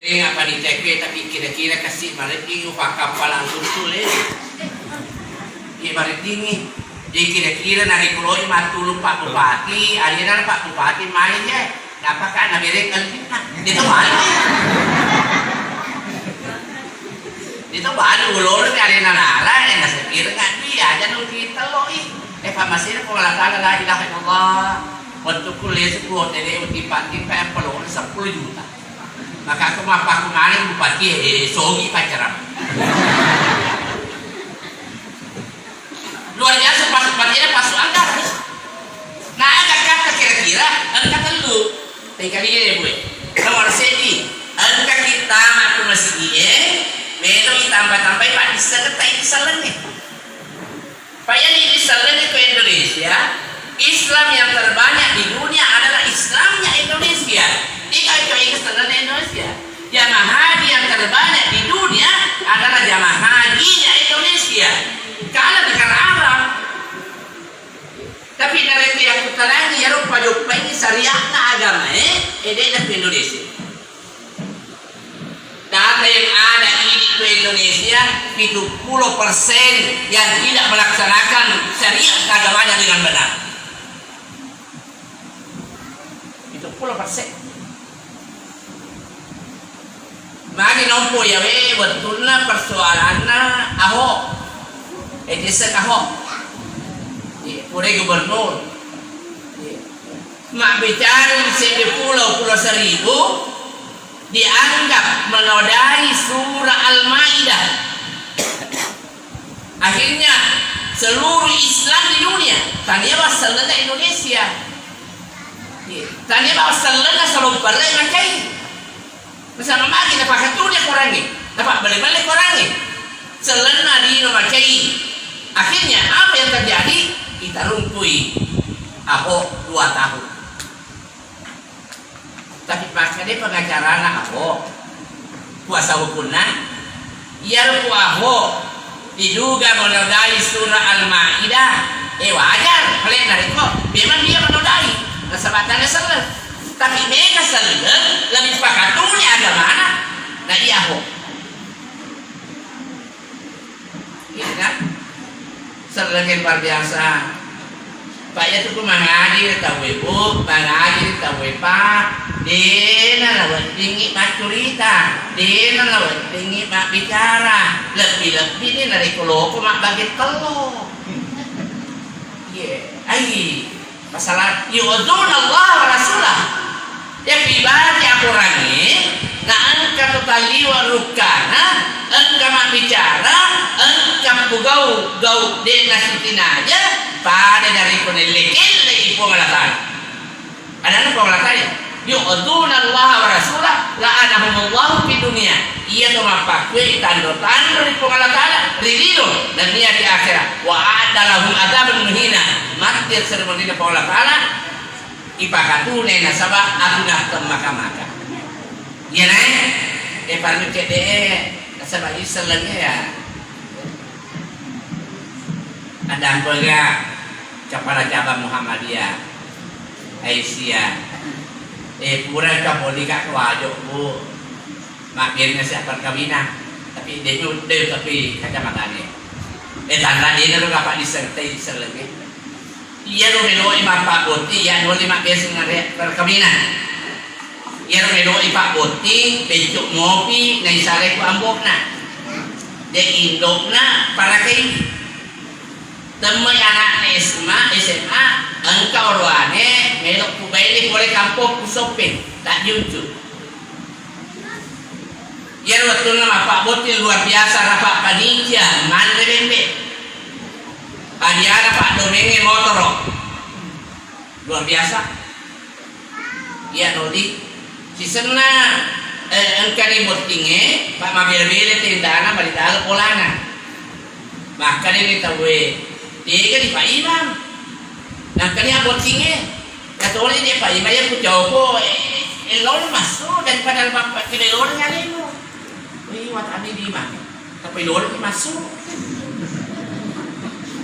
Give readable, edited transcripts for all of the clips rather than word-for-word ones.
Apa ni cek tapi kira-kira kasih mariting upah kapal langsung tulis. Iya mariting ni. Jadi kira-kira nari kuloi matulung Pak Bupati, aliran Pak Bupati main je. Apakah nak berek kan? Dia tu malu. Dia tu malu ulur ni aliran nala yang nasi kira ngan dia aja nung kita loi. Pak masih nak pengalatan la ilaha illallah. Untuk kuliah sepuluh dari uti-pati PM pelong 10 juta. Maka aku mapa kemarin bupati sogi pacaran. Luar biasa pas bupatinya pasuk angkat. Nah agak kata kira-kira angkat lu. Tinggal dia boleh. Nomor sedi angkat kita aku masih melo ditambah-tambah pak disertai disalene. Pak yang disalene ke Indonesia. Islam yang terbanyak di dunia adalah Islamnya Indonesia. Jika itu Islam Indonesia, jamaah haji yang terbanyak di dunia adalah jamaah hajinya Indonesia. Kalau negara Arab, tapi dari itu yang kita lagi ya rupa jumpa ini syariatnya agama nak ke Indonesia. Data yang ada ini ke Indonesia 70% yang tidak melaksanakan syariat agamanya dengan benar. 70%. Mari nompo ya betulnya persoalannya Ahok. Desa Ahok. Pure gubernur. Mak bicara di pulau Seribu dianggap menodai surah Al-Maidah. Akhirnya seluruh Islam di dunia tanya wasalna Indonesia. Tanya wasalna selalu berai makai. Bersama lagi dapat kartu dia kurangi, dapat balik-balik kurangi. Selena di memakai. Akhirnya apa yang terjadi? Kita rumpui Ahok 2 tahun. Tapi maka dia pengacara Ahok kuasa hukumnya ia Ahok diduga menodai surah Al-Maidah. Wajar kalian dari kok memang dia menodai kesebatannya salah. Tapi mereka selalu lebih pakatunya agama anak. Nah iya Ahok. Iya kan? Selalu luar biasa. Pak ya tuh mengaji tahu ibu, mengaji tahu pak. Dia lawan tinggi pak cerita, dia lawan tinggi pak bicara. Lebih-lebih ini dari kalau mak bagi telur. Iya, ai masalah yu'adzun Allah wa rasulah. Yang ibarat aku rangi, nah engkau tali warukana, engkau mak bicara, engkau gau dena sitin aja, pada dari penelitian lagi pengalatan. Ada apa pengalatan? Yu'adzuna Allah wa rasulah, la'anahumullahu di dunia. Ia tu mapakwe tanda-tanda di pengalatan, ridilo dan dia di akhirat. Wa adalahum adzabun muhina. Mati seremoni di pengalatan. Ipakatu nena sabah aduna temaka-maka. Iya nih, parmi kede sabah Islamnya ya. Ada apa capara cabang Muhammadiyah, Aisyah. Pura kapoli kak wajok bu, makirnya siapa perkawinan. Tapi dia tapi kacamatanya. Tanda dia lalu dapat disertai Islamnya. Ia rumelo Pak Boti, ia nol 5 beses ngare perkawinan. Ia rumelo Pak Boti, becuk ngopi, nai sare ku ambokna. De indokna para kai. Temui anak SMA, engkau roane melok ku baili boleh kampung ku sopin, tak junju. Ia waktu nama Pak Boti luar biasa rapat panitia, mandre bembe. Adiana Pak Domenge motor luar biasa. Iya nodi sisena engkari botinge Pak mabel-bele tendana balita polana. Maka ini tahu dia di Pak Imam. Nah kani botinge katole dia Pak Imam ya ku jauh elon masuk daripada bapak kelelon ngalemu. Wih wat ani di mana? Tapi elon masuk.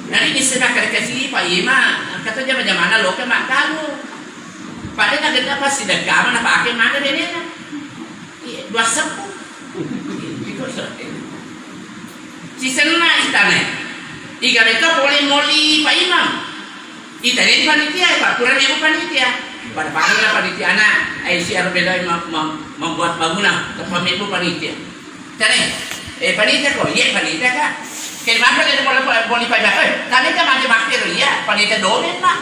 Nanti disebut kasih Pak Ima, kata jam mana lo ke mak kamu. Padahal nak kita pasti dekat mana pakai mana dia ni. dua sepuh. Si senna itane. Iga mereka boleh moli Pak Imam. Itane panitia, Pak Kurang ibu panitia. Pada pagi panitia anak, Aisyah beda membuat bangunan, tapi ibu panitia. Tane, panitia kok, iya panitia kak. Kenapa dia boleh pajak? Tadi kan macam makir ya, panitia domen pak.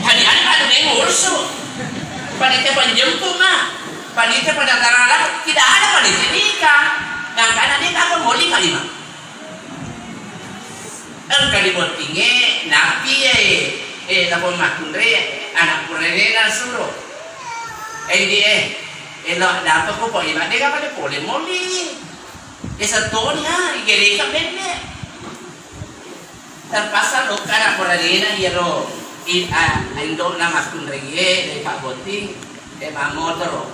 Hadiah ada yang ngurus. Panitia penjemput mah, panitia pada tanah tidak ada panitia nikah. Yang karena dia tak boleh kali mah. Kali buat tinggi, napi tapon makundre, anak purnena suruh. Dia, lo dapat kok boleh, dia kan pada boleh moli. Satunya igerika bende terpaksa lo kana poradina yero indo na makundrege de Pak Boti motor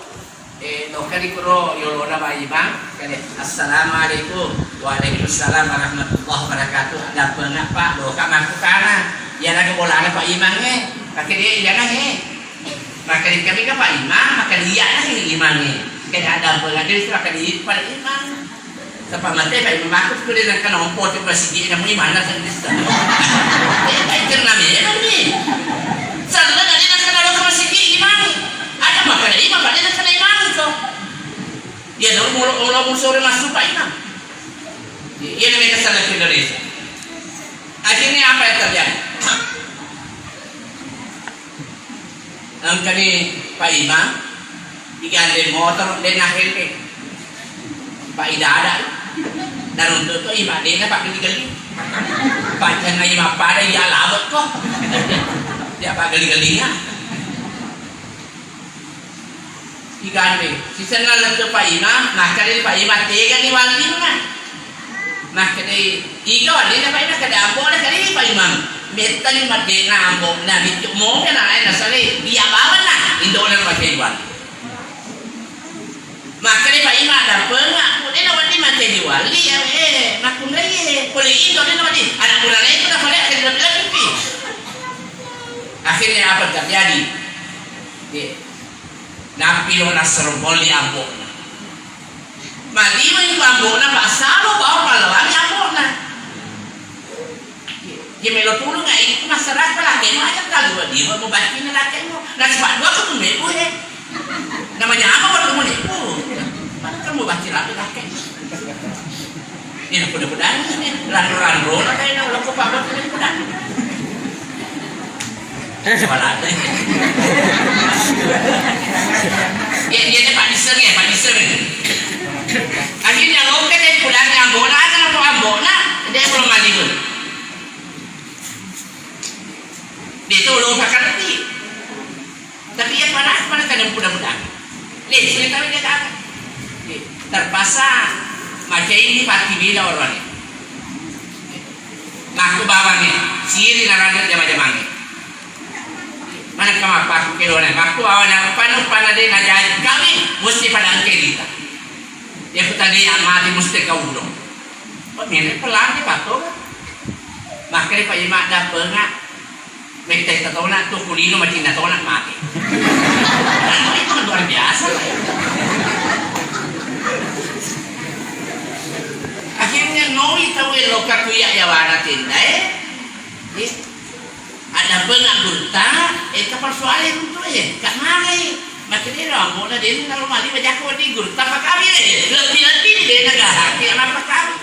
lo kali kuro yolo na baibang kali assalamualaikum waalaikumsalam warahmatullahi wabarakatuh ada banget Pak lo kamaku kana ya lagi bolana Pak Imam pakai dia jangan maka kami ke Pak Imam maka dia nih imamnya kayak ada banget dia pakai dia Pak Imam Sapa mate pa imamakot ko din ang kanompo ti pasigi na mo imana sa lista. Ay namin ni. Sa na din ang kanalo ko pasigi imani. Ada makana ima pa din ang kanay imani ko. Ya do mo sore masuk pa ina. Yan ang may kasalanan ko Indonesia. Akhirnya apa yang terjadi? Ang kani Pak Imam digandeng motor dan akhirnya Pak Idada dan untuk itu ibadahnya pakai gali pakai ngaji pada ya labet kok dia pakai gali-galinya digandeng sisa ngalah ke Pak Imam nah kali Pak Imam tega ni walimnya nah kali tiga walimnya Pak Imam kada ambo ada kali Pak Imam metal madena ambo na bitu mo kana ay nasali dia bawa na indo lang pakai wali maka ni Pak Imam ada pengak dia nak wali macam ni wali makun lagi boleh indo dia nak wali anak bulan itu dah balik akhirnya bilang pipi akhirnya apa terjadi napi lo nasrul li ambok mati main ambok na pasalo bawa pahlawan ambok na dia melo tulung ngai masyarakat lah kemo aja kalau dia mau baca ni lah kemo nak sebab dua aku mebu namanya apa buat kamu ni kamu baca rapi kakek ini mudah-mudahan randu-randu lah kayaknya ulang ke pabot ini mudah soalan dia Pak Diser ya Pak Diser akhirnya lo kan dia pulang ambona kenapa ambona dia belum mandi pun dia itu lo pakai nanti tapi yang mana kadang mudah-mudahan lihat sini kami dia tak terpaksa macam ini pati beda orangnya ngaku bawangnya siri narangnya jama-jamanya mana kamu apa aku kelornya ngaku bawangnya panah dia ngajari kami mesti pada angke kita dia tadi amati mesti kau dong pemilik pelan dia patok makanya Pak Imam dah pengak mereka kita tahu nak tuh kulino macam nak tahu nak mati itu luar biasa akhirnya noi tahu loka kuya ya wana tinda ada bengak gurta kapal soalnya untuk kak mari macam ni orang mula dia kalau mali baca kau di gurta apa kami lebih dia negara dia apa kami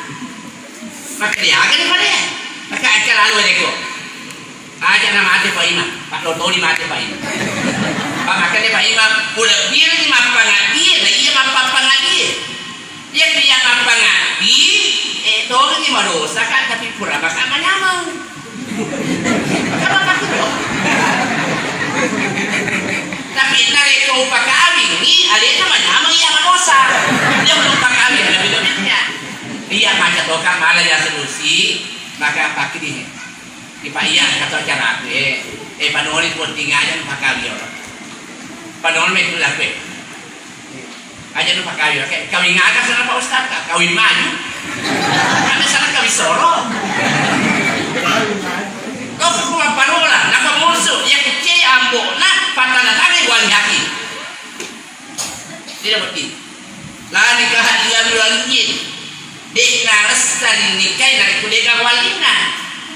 maka dia akan pada maka acara lalu deko aja nama ate Pak Imam Pak Lotoni mate Pak Imam Pak makanya Pak Imam udah biar ni mapa ngadi lagi mapa ngadi dia dia mapa ngadi orang ni madosa kan tapi pura bakal menyamang kenapa tu tapi nari kau pakai awing ni ada nama menyamang ia madosa dia belum pakai awing lebih-lebihnya dia macam dokang malah ya solusi maka pakai dia di Pak Ian kata cara aku panoli buat tinggal aja pakai awing orang panoli itu lah aja tu pakai awing kawin agak sana Pak Ustaz kawin maju ada sana kawin soro kau kuat panola nak musuh yang kecil ambok nak patah tangan buat hati tidak berarti hari kehadiran lanjut dek naras tadi nikah nak kudeka walina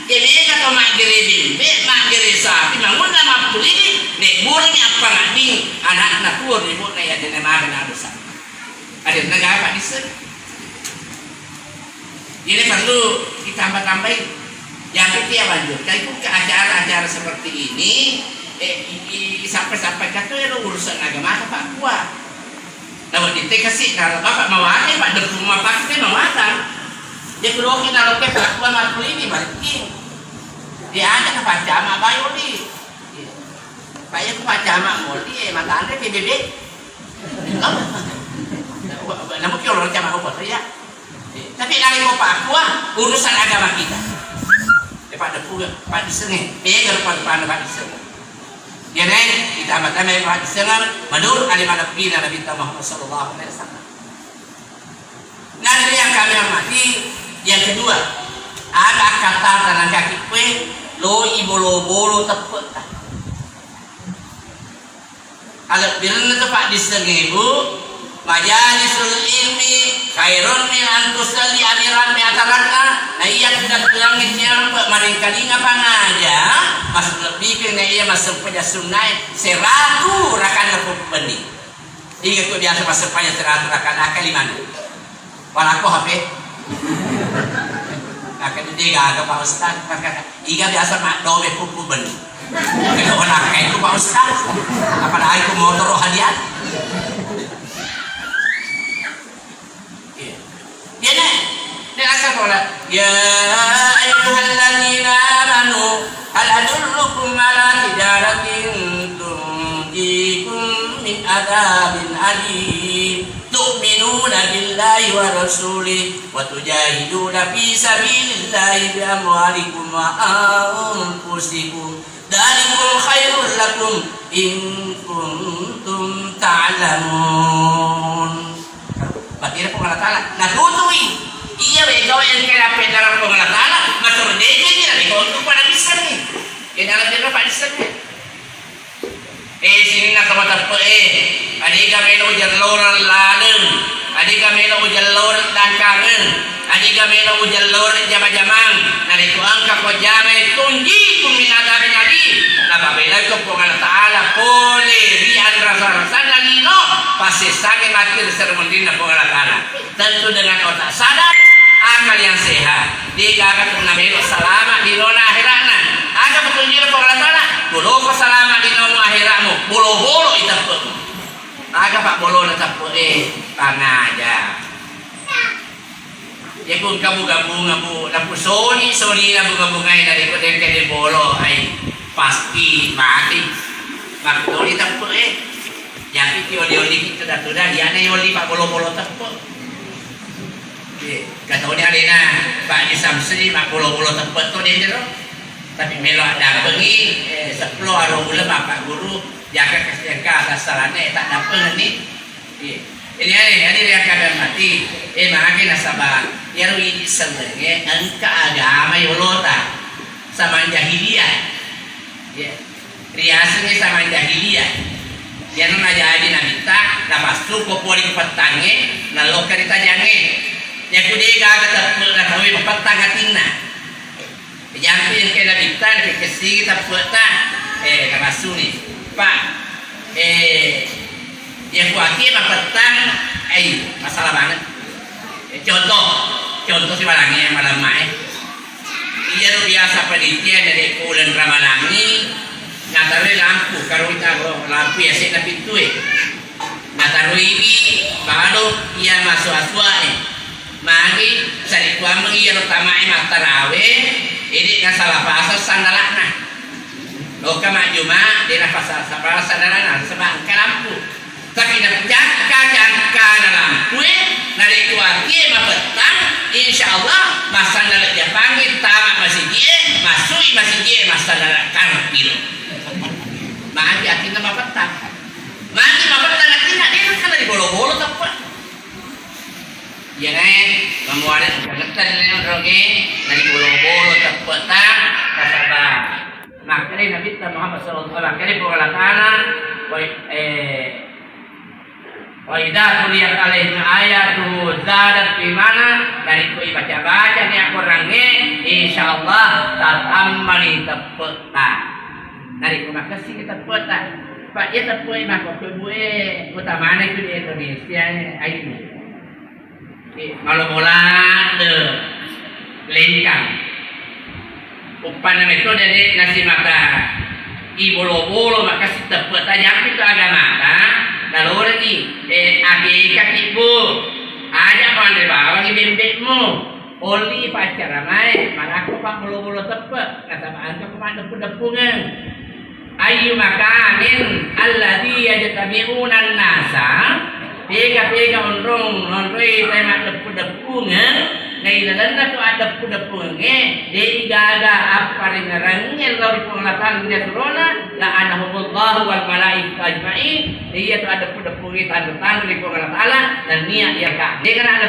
jadi kata mak gerebin be mak gere sapi mangun nama pulih nek burung apa ngading anak nak tur ibu nak ya dene makan adusa ada negara di sini ini perlu ditambah-tambahin yang ketiga lanjut kalau ke acara-acara seperti ini sampai-sampai kata ya urusan agama Pak kuat nah di kasih kalau bapak mau ada Pak di rumah Pak kita mau ada dia kerokin kalau ke Pak kuat mampu ini balikin dia ada ke Pak Jama bayo di Pak ya ke Pak Jama mau di mata anda PBB namun kalau orang Jama apa ya tapi dari Pak kuat urusan agama kita pada Pak disengih pegar pada Pak disengih ya nih kita amat-amat Pak disengih menurut alim Nabi Muhammad sallallahu alaihi wasallam. Nanti yang kami amati yang kedua ada kata tanah kaki kue lo ibolo-bolo tepuk alat bilang itu Pak disengih bu majalisul ilmi khairun min antusalli amiran mi ataraka na iya tidak bilang yang maring kalinga pangaja masuk lebih ke na iya masuk pada sunnah seratu rakan aku benih hingga ku biasa masuk pada seratu rakan akal liman walaku HP akan dia agak Pak Ustaz hingga biasa mak dobe kupu benih kalau orang kayak itu Pak Ustaz apalagi ku motor hadiah ya nih dia akan pola ya ayyuhalladzina amanu hal adullukum ala tijaratin tunjikum min adabin alim tu'minuna billahi wa rasulih wa tujahiduna fi sabilillahi bi amwalikum wa anfusikum dzalikum khairul lakum in kuntum ta'lamun Batira pengalatala, nah tutui, iya begawe yang kaya pedaram pengalatala, masuk dede dia, untuk pada bisa nih, yang dalam dia pada bisa nih. Sini nak kamata adik kami lo jalur laden, adik kami lo jalur dangkangen, adik kami lo jalur jama-jamang, nari tu angka ko jame tunji kuminada benali, napa bela ko pengalatala pole rian rasa-rasa nalino. Pasti sangat mati seremondin dan pengalatana tentu dengan otak sadar akal yang sehat dia akan mengambil selamat di nona akhiratna akan petunjuk pengalatana bolo ko selamat di nona akhiratmu bolo-bolo itu agak Pak bolo tetap pangaja ya pun kamu gabung napu soli gabung-gabungai dari kode bolo pasti mati maknanya tetap yang itu oli-oli kita dah dia nih oli Pak bolo-bolo tepuk. Kata dia Alina Pak di Samsri Pak bolo-bolo tepuk tu dia tu. Tapi melo ada bengi 10 arung bulan Pak guru jaga kesehatan atas salahnya tak dapat ni. Ini dia kami mati. Makin nasabah. Yang ini sebenarnya angka agama yolota sama jahiliyah. Riasnya sama jahiliyah. Yang nak jadi nabita, lepas tu popoli petangnya, lalu kereta jange. Yang kudega kata kawin petang hatina. Yang pun kena nabita, kekesi kita petang, lepas tu ni, Pak, yang kuatir petang, masalah banget. Contoh si balangnya malam mai. Ia biasa penelitian dari Kulen Ramalangi. Nataruh lampu, kalau kita lampu ya saya pintu nataruh ini baru ia masuk aswa magi cari kuam ia utama matarawe ini nggak salah bahasa sandalana lo kama cuma di nafas sabar sandalan sebab ke lampu tapi nak jangka lampu nari kuat dia petang insyaallah masa nalak dia panggil tamak masih dia masuk masih dia masa nalak karpil mati akhirnya mapetang akhirnya dia kan dari bolo-bolo tepat ya kan memuarin kegetan yang droge dari bolo-bolo tepat kasabah makanya Nabi Muhammad sallallahu alaihi wasallam kali pengalatana Wa idza tuliyat alaihim ayatu zadat imana, dari ku baca-baca ni aku range insyaallah tatamani tepeta. Dari ku makasih kita tepeta. Pak ya tepoi mah kok bue utamane ku di Indonesia ayo. Mula-mula de lengkang. Upana itu dari nasi mata ibolo-bolo makasih tepeta yang itu agama lalu lagi hakikat ibu aja pandai bawang bembekmu oli pacar ramai malah aku pak bulu-bulu tepet kata pak antum kemana depungan ayu makanin alladhi yajtabi'unan nasa pega-pega onrong tema depungan ngai lalanda tu ada depunge dei gaga apa ringarangnya lalu penglatan surona la anahumullahu wal malaikatu ajma'in dia tu ada depunge tanda-tanda di Allah Taala dan niat dia kan dia kan ada